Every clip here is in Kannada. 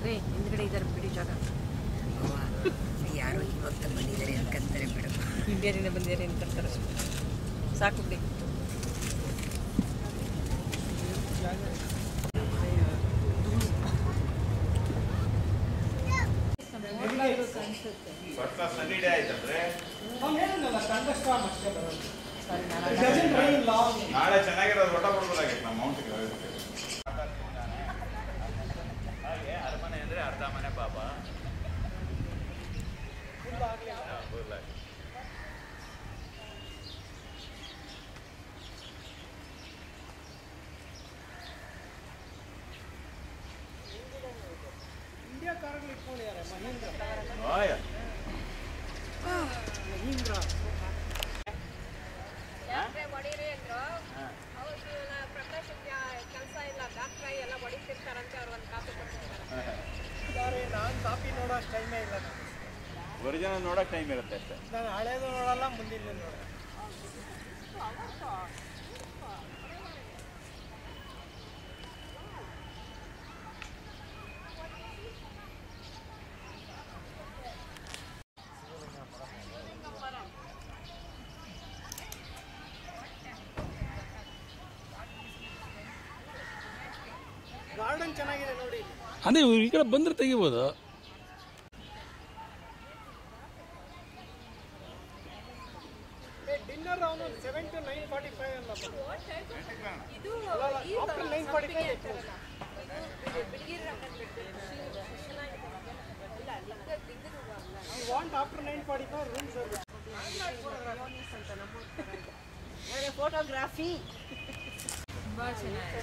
ರೇ ಹಿಂದ್ಗಡೆ ಇದ್ದಾರೆ ಬಿಡಿ ಜಾಗ. ಯಾರೋ ಇವತ್ತು ಬಂದಿದ್ದಾರೆ ಅನ್ಕೊಂತಾರೆ ಮೇಡಮ್. ಇಂಡಿಯಾದಿಂದ ಬಂದಿದ್ದಾರೆ ಅನ್ಕೊಂತಾರೆ ಸಾಕು ಬಿಡಿ. ನಾಳೆ ಚೆನ್ನಾಗಿರೋದು ಊಟ ಕೊಡ್ಬೋದಾಗಿತ್ತು ನಮ್ಮ ಮೌಂಟಿಗೆ. ಹಾಗೆ ಅರಮನೆ ಅಂದರೆ ಅರ್ಧ ಮನೆ ಪಾಪ. ಇಂಡಿಯಾ ಕಾರಲ್ಲಿ ಇಟ್ಕೊಂಡಿದ್ದಾರೆ ಮಹೀಂದ್ರ. ಹೊಡೀರಿ ಅಂದ್ರು. ಅವ್ರು ಪ್ರಕಾಶಕ್ಕೆ ಕೆಲಸ ಇಲ್ಲ, ಡಾಕ್ಟ್ರಾಗಿ ಎಲ್ಲ ಹೊಡಿತಿರ್ತಾರಂತೆ. ಅವ್ರು ಒಂದು ಕಾಪಿ ಕೊಡ್ತಿರ್ತಾರೆ. ನಾನು ಕಾಪಿ ನೋಡೋ ಟೈಮೇ ಇಲ್ಲ. ಒರಿಜಿನಲ್ ನೋಡೋಕೆ ಟೈಮ್ ಇರುತ್ತೆ ಅಷ್ಟೇ. ನಾನು ಹಳೇದು ನೋಡಲ್ಲ, ಮುಂದಿನ ನೋಡಲ್ಲ. ಗಾರ್ಡನ್ ಚೆನ್ನಾಗಿದೆ ನೋಡಿ. ಅದೇ ಈ ಕಡೆ ಬಂದ್ರೆ ತೆಗಿಬೋದು. ಡಿನ್ನರ್ ಅವನು 7 to 9:45 ಅಲ್ಲ. ಇದು after 9:45 want after 9:45 room service. Photography ತುಂಬ ಚೆನ್ನಾಗಿದೆ.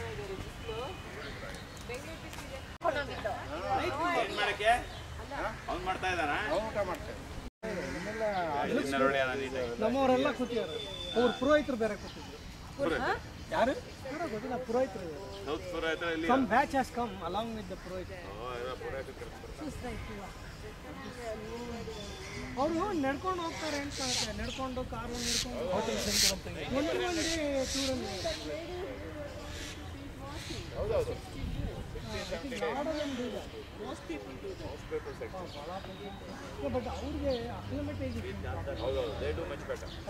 ಅವ್ನು ಮಾಡ್ತಾ ಇದ್ದಾನ. ನಮ್ಮವರೆಲ್ಲ ಕೂತಿದ್ದಾರೆ. ಅವ್ರು ಪುರೋಹಿತರು ಬೇರೆ ಕೂತಿದ್ರು. ಯಾರು ಗೊತ್ತಿಲ್ಲ, ಪುರೋಹಿತರು. Some batch has come along with the ಪುರೋಹಿತರು. ಅವರು ನಡ್ಕೊಂಡು ಹೋಗ್ತಾರೆ ಅಂತ ಕಾಣುತ್ತೆ. ನಡ್ಕೊಂಡು ಕಾರು ನಡ್ಕೊಂಡು ಹೋಟೆಲ್ ಒಂದು ಟೂರ್ ಬಟ್ ಅವ್ರಿಗೆ ಅಕ್ಲಿಮೇಟೇಜ್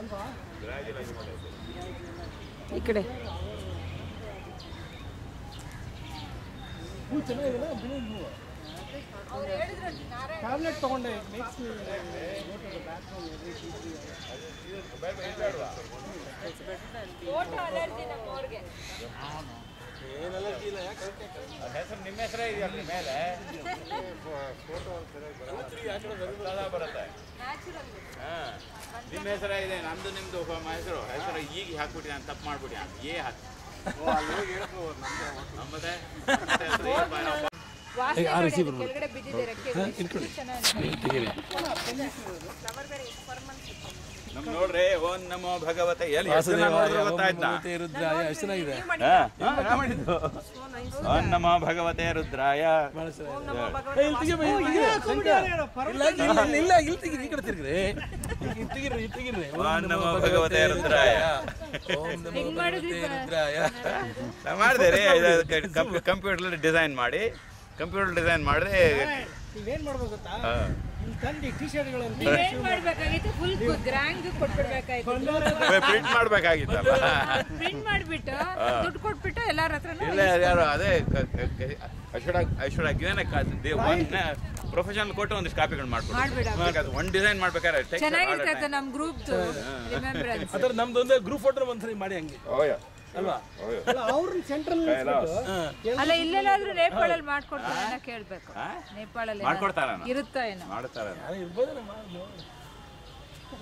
ಅಲ್ವಾ? ಈ ಕಡೆ ಹೂ ಚೆನ್ನಾಗಿದೆ. ಬಿಳಿ ಹೂವು ಟ್ಯಾಬ್ಲೆಟ್ ತಗೊಂಡೆ. ಮೇಕ್ಸ್ ಫೋಟೋ ಅಲರ್ಜಿ ನಮ್ಮವ್ರಿಗೆ. ಹೆಸರು ನಿಮ್ಮ ಹೆಸರೇ ಇದೆಯಲ್ಲ ಮೇಲೆ ಬರುತ್ತೆ. ನಿಮ್ಮ ಹೆಸರೇ ಇದೆ, ನಮ್ದು ನಿಮ್ದು ಹೆಸರು ಈಗ ಹಾಕ್ಬಿಟ್ಟು ನಾನು ತಪ್ಪು ಮಾಡ್ಬಿಟ್ಟು ಹಾಕಿ ನಮ್ಮದೇ ಕೆಳಗಡೆ ಬಿದ್ದಿದ್ದಾರೆ. ನಮ್ ನೋಡ್ರಿ ಓಂ ನಮೋ ಭಗವತೆ ಎಲ್ಲಿ ಗೊತ್ತಾಯ್ತಾ? ಓಂ ನಮೋ ಭಗವತೆ ರುದ್ರಾಯ. ಓಂ ನಮೋ ಭಗವತೆ ರುದ್ರಾಯ ಮಾಡಿದೆ ರೀ. ಕಂಪ್ಯೂಟರ್ ಡಿಸೈನ್ ಮಾಡಿದ್ರೆ ನೀವೇನ್ ಮಾಡ್ಬೇಕು ಗೊತ್ತಾ? ತಂದು ಟಿ ಶರ್ಟ್ಗಳನ್ನು ಏನ್ ಮಾಡ್ಬೇಕಾಗಿತ್ತು? ಫುಲ್ ಗ್ರ್ಯಾಂಗ್ ಕೊಟ್ಬಿಡ್ಬೇಕಾಯ್ತು. ಪ್ರಿಂಟ್ ಮಾಡ್ಬೇಕಾಗಿತ್ತಲ್ಲ. ಪ್ರಿಂಟ್ ಮಾಡ್ಬಿಟ್ಟು ದುಡ್ಡು ಕೊಟ್ಬಿಟ್ಟು ಎಲ್ಲಾರ ಹತ್ರ ಇಲ್ಲ ಯಾರು ಅದೇ ಪ್ರೊಫೆಷನಲ್ ಕೊಟ್ಟು ಒಂದಿಷ್ಟು ಕಾಪಿಗಳು ಮಾಡ್ಬಿಟ್ಟು ಒಂದು ಡಿಸೈನ್ ಮಾಡ್ಬೇಕಾದ್ರೆ ಚೆನ್ನಾಗಿರ್ತೈತೆ. ನಮ್ ಗ್ರೂಪ್ ರಿಮೆಂಬರೆನ್ಸ್ ಅದ್ರ ನಮ್ದೊಂದೇ ಗ್ರೂಪ್ ಫೋಟೋ ಒಂದ್ಸರಿ ಮಾಡಿ ಹಂಗೆ ಅಲ್ವಾ? ಅವ್ರನ್ನ ಸೆಂಟ್ರಲ್ ಅಲ್ಲ, ಇಲ್ಲೆಲ್ಲಾದ್ರೂ ನೇಪಾಳಲ್ಲಿ ಮಾಡ್ಕೊಡ್ತಾರೆ ಅಂತ ಕೇಳ್ಬೇಕು. ನೇಪಾಳಲ್ಲಿ ಮಾಡ್ಕೊಡ್ತಾರ ಇರುತ್ತಾ ಏನೋ? ಮಾಡ್ತಾರ.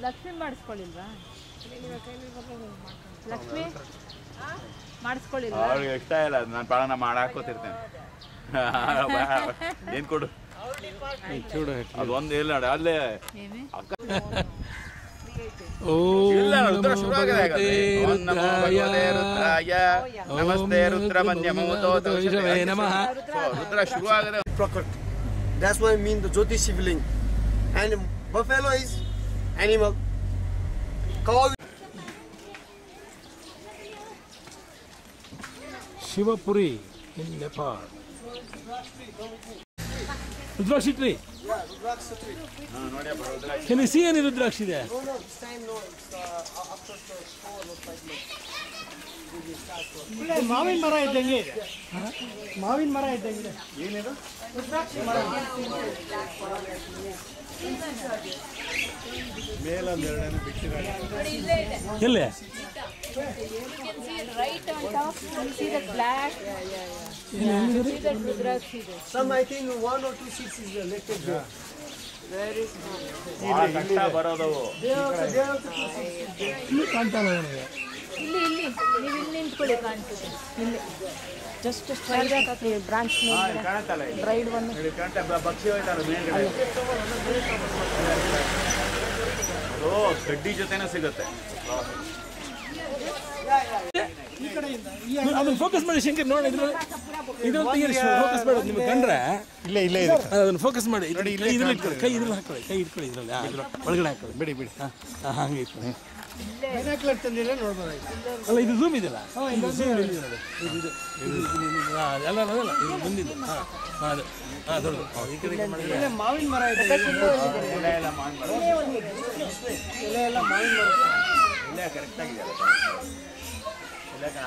ಲಕ್ಷ್ಮಿ ಮಾಡಿಸ್ಕೊಳ್ಳಿಲ್ವಾ? ಲಕ್ಷ್ಮಿ ಮಾಡಿಸ್ಕೊಳ್ಳಿಲ್ವಾ? ಅವ್ರಿಗೆ ಇಷ್ಟ ಇಲ್ಲ. ನಾನು ಪಾಲನ ಮಾಡಾಕೋತಿರ್ತೇನೆ. ಏನ್ ಕೊಡು ಅದೊಂದು ಇಲ್ಲ ನೋಡಿ ಅಲ್ಲೇ ನಮಸ್ತೆ ರುದ್ರ ಶುರು ಆಗದೆ. That's why I mean the Jyoti Shivling. And buffalo is animal. Cow. Shivapuri in Nepal. Rudrakshi tree. Yeah, Rudraksha tree. ನೋಡಿಯಪ್ಪ Rudrakshi. Can you see any ರುದ್ರಾಕ್ಷಿ ಇದೆ? No, this time no. It's after the 4 or 5 months. ಒಳ್ಳೆ ಮಾವಿನ ಮರ ಇದ್ದಂಗೆ ಇದೆ. ಮಾವಿನ ಮರ ಇದ್ದಂಗೆ ಏನಿದು? ರುದ್ರಾಕ್ಷಿ ಮರ. ಮೇಲೊಂದೆರಡೇನು ಬಿಟ್ಟಿದ್ದಾರೆ. ಎಲ್ಲಿ? Right on top, you see the black. You see that Rudraksha there. Some, I think, 1 or 2 seeds is elected there. Very small. ಭಾಳ ಕಷ್ಟ ಬರೋದವು. They also 2 seeds. ಇಲ್ಲಿ ಕಾಣ್ತಾ ಇಲ್ಲ ನನಗೆ. ಇಲ್ಲಿ ನೀವು ಇಲ್ಲಿ ನಿಂತ್ಕೊಳ್ಳಿ ಕಾಣ್ತದೆ ಇಲ್ಲಿ ಜಸ್ಟ್ ಸ್ಟ್ರೈಟ್ ಹಾಕಿ ಬ್ರಾಂಚ್ ಮೇಲೆ ಕಾಣತ್ತಲ್ಲ ಇಲ್ಲಿ. ರೈಡ್ ಒನ್ ಇಲ್ಲಿ ಕಾಣ್ತಾ ಪಕ್ಷಿ ಹೋಯ್ತಾರ ಮೇಲ್ಗಡೆ. ಅದು ಗಡ್ಡಿ ಜೊತೆನೇ ಸಿಗುತ್ತೆ. ಈ ಕಡೆಯಿಂದ ಅದನ್ನ ಫೋಕಸ್ ಮಾಡಿ ಶಂಕರ್ ನೋಡಿ. ಇದ್ರಲ್ಲಿ ತೆಗೀರಿ, ಫೋಕಸ್ ಮಾಡೋದು ನಿಮ್ಗೆ ಕಂಡ್ರೆ ಇಲ್ಲೇ ಇದೆ. ಅದನ್ನು ಫೋಕಸ್ ಮಾಡಿ. ಇದ್ರಲ್ಲಿ ಇಟ್ಕೊಳ್ಳಿ, ಕೈ ಇದ್ರಲ್ಲಿ ಹಾಕೊಳ್ಳಿ, ಕೈ ಇಟ್ಕೊಳ್ಳಿ ಇದ್ರಲ್ಲಿ ಒಳಗಡೆ ಹಾಕೊಳ್ಳಿ. ಬಿಡಿ ಬಿಡಿ. ಹಂಗೆ ಇಟ್ಕೊಳ್ಳಿ. ಬೈನಾಕ್ಯುಲರ್ ತಂದಿಲ್ಲ ನೋಡ್ಬೋದಾಯ್ತು. ಅಲ್ಲ ಇದು ಝೂಮ್ ಇದೆಯಲ್ಲ, ಇದು zoom ಇದೆ ನೋಡಿ. ಅಲ್ಲ ಅದಲ್ಲ, ಇದು ಬಂದಿದ್ದು. ಅದು ದೊಡ್ಡದು. ಈ ಕಡೆ ಮಾಡಿದ್ರೆ ಒಳ್ಳೆ ಮಾವಿನ ಮರ ಇದೆ. ಎಲೆ ಎಲ್ಲ ಮಾವಿನ ಮರ. ಎಲೆ ಎಲ್ಲ ಮಾವಿನ ಮರ. ಇಲ್ಲೇ ಕರೆಕ್ಟ್ ಆಗಿದೆ.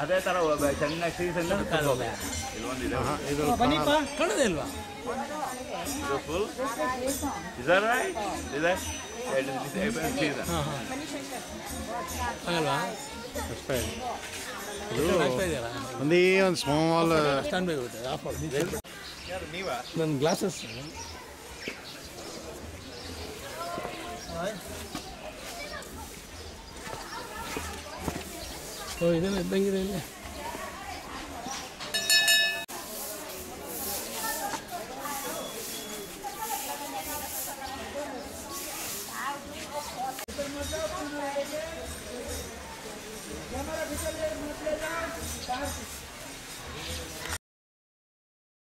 ಅದೇ ಥರ ಚೆನ್ನಾಗಿ ಸೀಸನ್ ಇಲ್ಲೊಂದಿದೆ. ಬನ್ನಿಪ್ಪ. ಕಾಣೋದೇ ಇಲ್ವಾ? ಇದು ಫುಲ್ ಇದರ ಇದೆ ಸೀಸನ್. ಆಗಲ್ವಾ? ಅಷ್ಟೇ. ಆಗ್ತಾ ಇದೆಯಲ್ಲ, ಒಂದೇ ಒಂದು ಸ್ಮಾಲ್ ಸ್ಟ್ಯಾಂಡ್ ಬೈ ಬಿಟ್ಟೆ ಆಫ್ ಮಾಡಿ. ನೀವಾ? ನನ್ನ ಗ್ಲಾಸಸ್ ಇದೆಲ್ಲ ಇದ್ದಂಗಿದೆ ಇಲ್ಲಿ. ಕ್ಯಾಮರಾ